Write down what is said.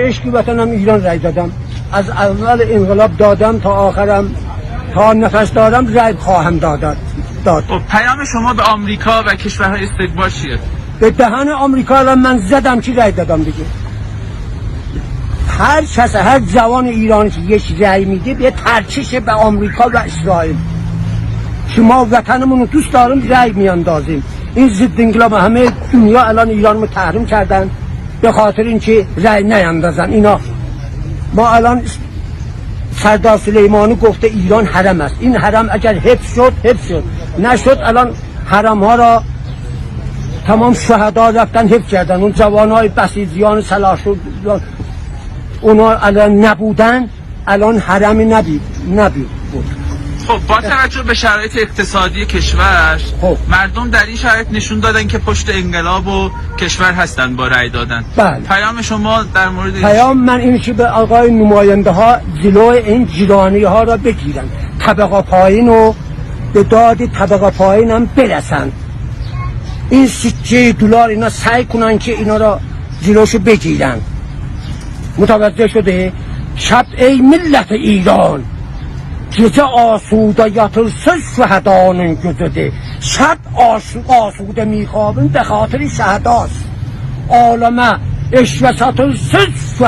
عشق وطنم ایران رای دادم. از اول انقلاب دادم تا آخرم، تا نفس دادم رای خواهم داد. پیام شما به آمریکا و کشورهای استکبار چیه؟ به دهن آمریکا الان من زدم که رای دادم دیگه. هر کس، هر جوان ایرانی که یک رای میده به ترچیش به آمریکا و اسرائیل که ما وطنمون رو دوست داریم رای میاندازیم. این ضد انقلاب همه دنیا الان ایران رو تحریم کردن به خاطر اینکه رای نیاندازن اینا. ما الان سردار سلیمانی گفته ایران حرم است. این حرم اگر حفظ شد حفظ شد، نشد الان حرم ها را تمام شهدا رفتن حفظ کردن. اون جوانای بسیجیان سلاشور اونا الان نبودن، الان حرمی نبود. خب با توجه به شرایط اقتصادی کشور، مردم در این شرایط نشون دادن که پشت انقلاب و کشور هستن با رأی دادن. بله. پیام شما در مورد پیام من اینه که به آقای نماینده ها جلوی این جیرانی ها را بگیرن، طبقه پایین و به داد طبقه پایین هم برسن. این سکه دلار اینا سعی کنن که اینا را جلوشو بگیرن. متوجه شده؟ شب ای ملت ایران gece asude yatırsız şühedanın gözüdür. Şab asude mikabın be hatırı şehedaz. Aleme eşve satırsız